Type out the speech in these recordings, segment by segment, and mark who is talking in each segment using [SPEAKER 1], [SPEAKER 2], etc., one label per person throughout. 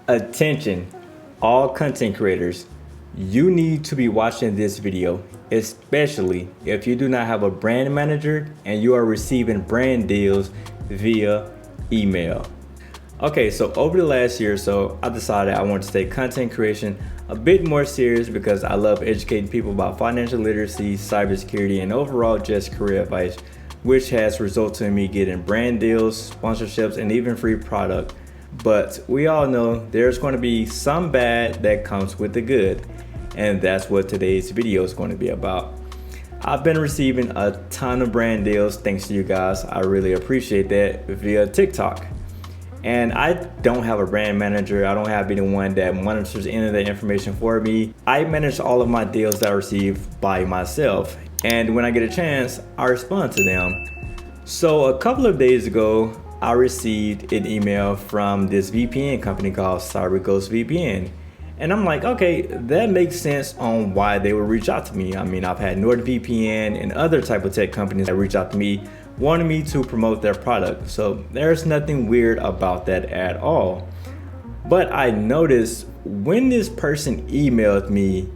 [SPEAKER 1] Attention, all content creators, you need to be watching this video, especially if you do not have a brand manager and you are receiving brand deals via email. Okay, so over the last year or so, I decided I want to take content creation a bit more serious because I love educating people about financial literacy, cybersecurity, and overall just career advice, which has resulted in me getting brand deals, sponsorships, and even free product. But we all know there's going to be some bad that comes with the good, and that's what today's video is going to be about. I've been receiving a ton of brand deals thanks to you guys. I really appreciate that via TikTok. And I don't have a brand manager. I don't have anyone that monitors any of the information for me. I manage all of my deals that I receive by myself. And when I get a chance, I respond to them. So a couple of days ago, I received an email from this VPN company called CyberGhost VPN. And I'm like, okay, that makes sense on why they would reach out to me. I mean, I've had NordVPN and other type of tech companies that reach out to me, wanting me to promote their product. So there's nothing weird about that at all. But I noticed when this person emailed me,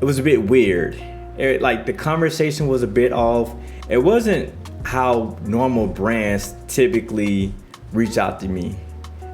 [SPEAKER 1] it was a bit weird. Like the conversation was a bit off. It wasn't how normal brands typically reach out to me.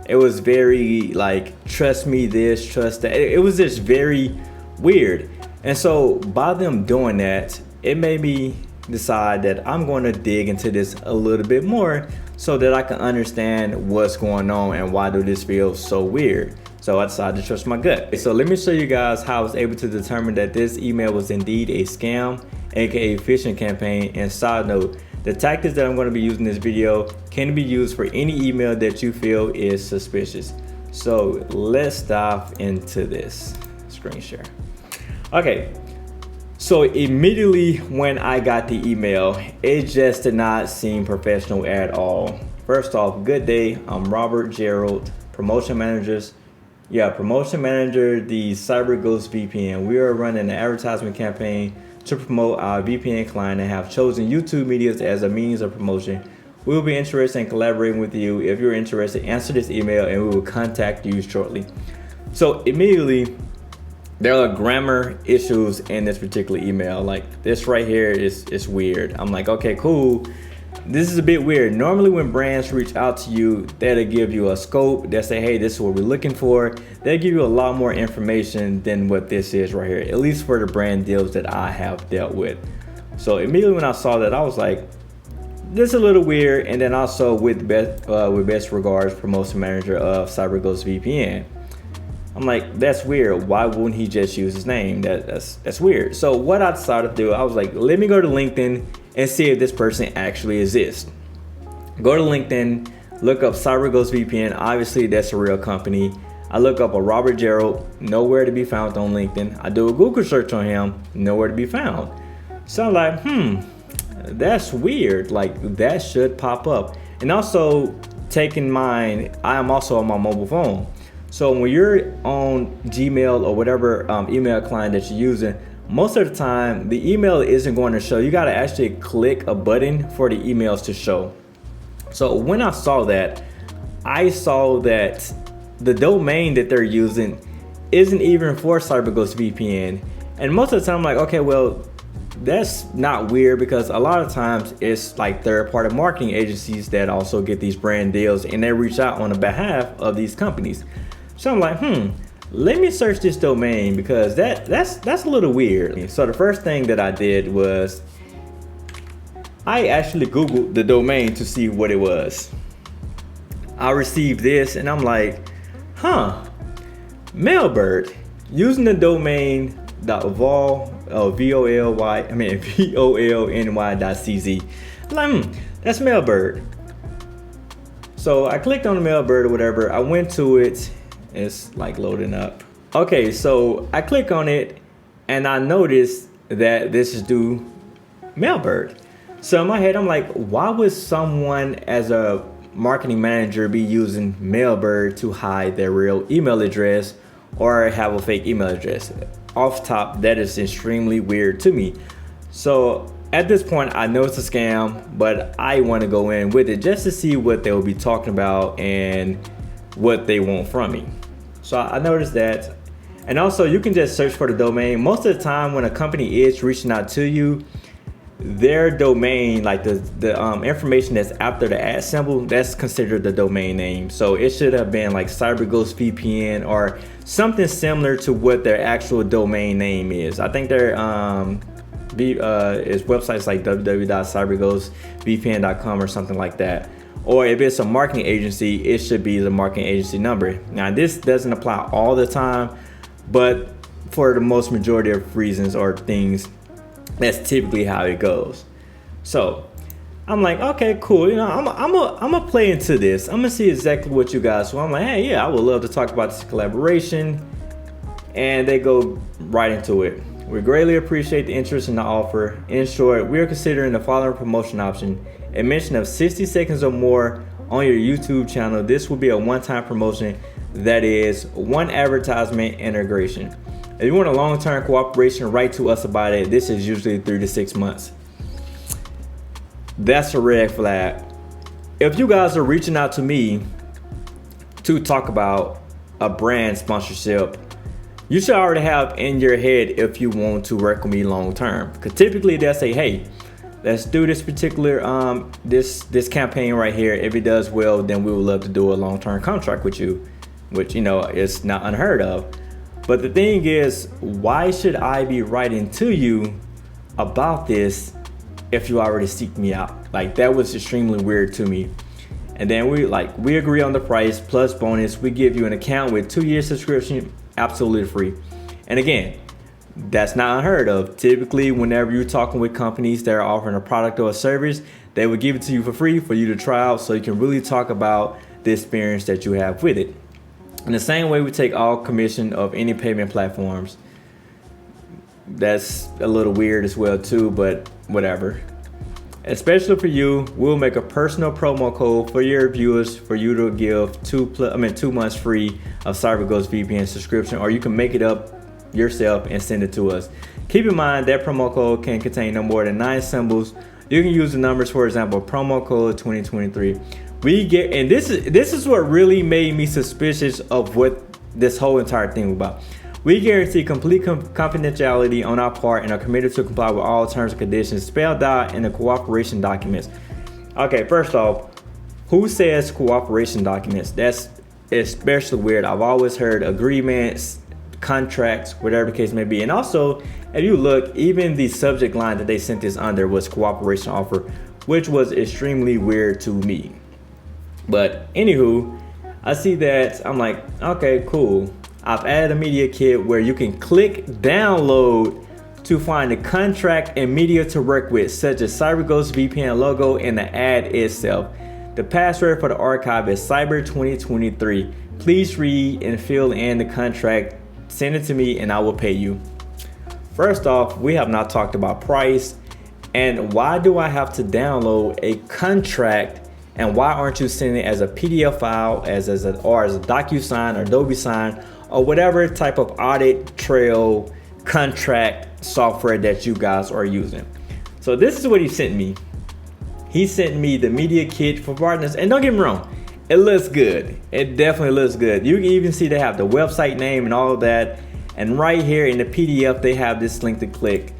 [SPEAKER 1] It was very like, trust me this, trust that. It was just very weird. And so by them doing that, it made me decide that I'm going to dig into this a little bit more so that I can understand what's going on and why do this feel so weird. So I decided to trust my gut. So let me show you guys how I was able to determine that this email was indeed a scam, aka phishing campaign. And side note, the tactics that I'm going to be using in this video can be used for any email that you feel is suspicious. So let's dive into this. Screen share. Okay, so immediately when I got the email, it just did not seem professional at all. First off, good day. I'm Robert Gerald, promotion manager, the CyberGhost VPN. We are running an advertisement campaign to promote our VPN client and have chosen YouTube Medias as a means of promotion. We will be interested in collaborating with you. If you're interested, answer this email and we will contact you shortly. So immediately, there are grammar issues in this particular email. Like this right here is weird. I'm like, okay, cool. This is a bit weird. Normally when brands reach out to you, they'll give you a scope. They'll say, hey, this is what we're looking for. They give you a lot more information than what this is right here, at least for the brand deals that I have dealt with. So immediately when I saw that, I was like, this is a little weird. And then also with best regards, promotion manager of CyberGhost VPN. I'm like, that's weird. Why wouldn't he just use his name? That's weird. So what I decided to do, I was like, let me go to LinkedIn and see if this person actually exists. Go to LinkedIn, look up CyberGhost VPN. Obviously, that's a real company. I look up a Robert Gerald, nowhere to be found on LinkedIn. I do a Google search on him, nowhere to be found. So I'm like, that's weird. Like that should pop up. And also take in mind, I am also on my mobile phone. So when you're on Gmail or whatever email client that you're using, most of the time the email isn't going to show. You got to actually click a button for the emails to show. So when I saw that, I saw that the domain that they're using isn't even for CyberGhost VPN. And most of the time I'm like, okay, well, that's not weird because a lot of times it's like third-party marketing agencies that also get these brand deals and they reach out on the behalf of these companies. So I'm like, let me search this domain because that's a little weird. So the first thing that I did was I actually Googled the domain to see what it was. I received this and I'm like, Mailbird, using the domain volny.cz. Like, that's Mailbird. So I clicked on the Mailbird or whatever. I went to it. It's like loading up. Okay, so I click on it and I noticed that this is due Mailbird. So in my head, I'm like, why would someone as a marketing manager be using Mailbird to hide their real email address or have a fake email address? Off top, that is extremely weird to me. So at this point, I know it's a scam, but I want to go in with it just to see what they'll be talking about and what they want from me. So I noticed that. And also you can just search for the domain. Most of the time when a company is reaching out to you, their domain, like the information that's after the @ symbol, that's considered the domain name. So it should have been like CyberGhost VPN or something similar to what their actual domain name is. I think their is websites like www.cyberghostvpn.com or something like that. Or if it's a marketing agency, it should be the marketing agency number. Now this doesn't apply all the time, but for the most majority of reasons or things, that's typically how it goes. So I'm like, okay, cool. You know, I'm gonna play into this. I'm gonna see exactly what you guys want. I'm like, hey, yeah, I would love to talk about this collaboration. And they go right into it. We greatly appreciate the interest in the offer. In short, we are considering the following promotion option: a mention of 60 seconds or more on your YouTube channel. This will be a one-time promotion, that is one advertisement integration. If you want a long-term cooperation, write to us about it. This is usually 3 to 6 months. That's a red flag. If you guys are reaching out to me to talk about a brand sponsorship, you should already have in your head if you want to work with me long-term. Because typically they'll say, hey, let's do this particular this campaign right here. If it does well, then we would love to do a long-term contract with you, which, you know, is not unheard of. But the thing is, why should I be writing to you about this if you already seek me out? Like, that was extremely weird to me. And then we agree on the price plus bonus. We give you an account with 2-year subscription, absolutely free. And again, that's not unheard of. Typically, whenever you're talking with companies that are offering a product or a service, they would give it to you for free for you to try out, so you can really talk about the experience that you have with it. In the same way we take all commission of any payment platforms. That's a little weird as well too, but whatever. Especially for you, we'll make a personal promo code for your viewers for you to give 2 months free of CyberGhost VPN subscription, or you can make it up yourself and send it to us. Keep in mind that promo code can contain no more than 9 symbols. You can use the numbers, for example, promo code 2023. We get, and this is what really made me suspicious of what this whole entire thing was about. We guarantee complete confidentiality on our part and are committed to comply with all terms and conditions spelled out in the cooperation documents. Okay, first off, who says cooperation documents? That's especially weird. I've always heard agreements, contracts, whatever the case may be. And also, if you look, even the subject line that they sent this under was cooperation offer, which was extremely weird to me. But anywho, I see that, I'm like, okay, cool. I've added a media kit where you can click download to find the contract and media to work with, such as CyberGhost VPN logo and the ad itself. The password for the archive is Cyber2023. Please read and fill in the contract. Send it to me and I will pay you. First off, we have not talked about price. And why do I have to download a contract? And why aren't you sending it as a PDF file, as a DocuSign or Adobe Sign, or whatever type of audit trail contract software that you guys are using? So this is what he sent me. He sent me the media kit for partners, and don't get me wrong, it looks good. It definitely looks good. You can even see they have the website name and all of that. And right here in the PDF, they have this link to click.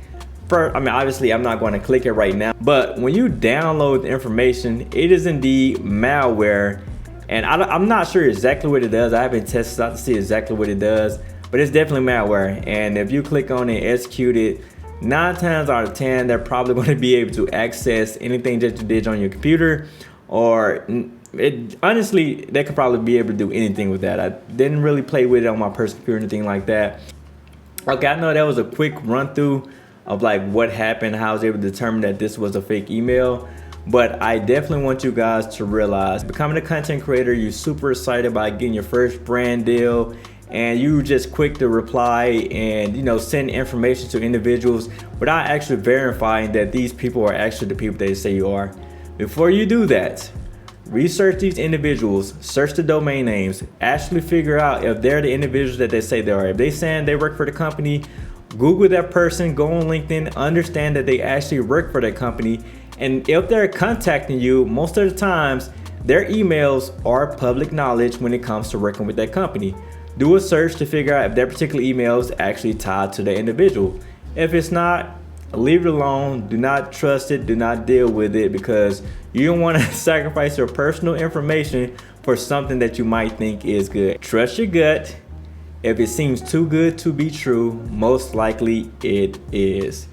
[SPEAKER 1] Obviously I'm not going to click it right now, but when you download the information, it is indeed malware. And I'm not sure exactly what it does. I haven't tested out to see exactly what it does, but it's definitely malware. And if you click on it, execute it, 9 times out of 10, they're probably going to be able to access anything that you did on your computer, or honestly, they could probably be able to do anything with that. I didn't really play with it on my personal computer or anything like that. Okay, I know that was a quick run through of like what happened, how I was able to determine that this was a fake email. But I definitely want you guys to realize, becoming a content creator, you're super excited about getting your first brand deal, and you just quick to reply and, you know, send information to individuals without actually verifying that these people are actually the people they say you are. Before you do that, research these individuals, search the domain names, actually figure out if they're the individuals that they say they are. If they saying they work for the company, Google that person, go on LinkedIn, understand that they actually work for that company. And if they're contacting you, most of the times Their emails are public knowledge when it comes to working with that company. Do a search to figure out if that particular email is actually tied to the individual. If it's not, leave it alone. Do not trust it. Do not deal with it, because you don't want to sacrifice your personal information for something that you might think is good. Trust your gut. If it seems too good to be true, most likely it is.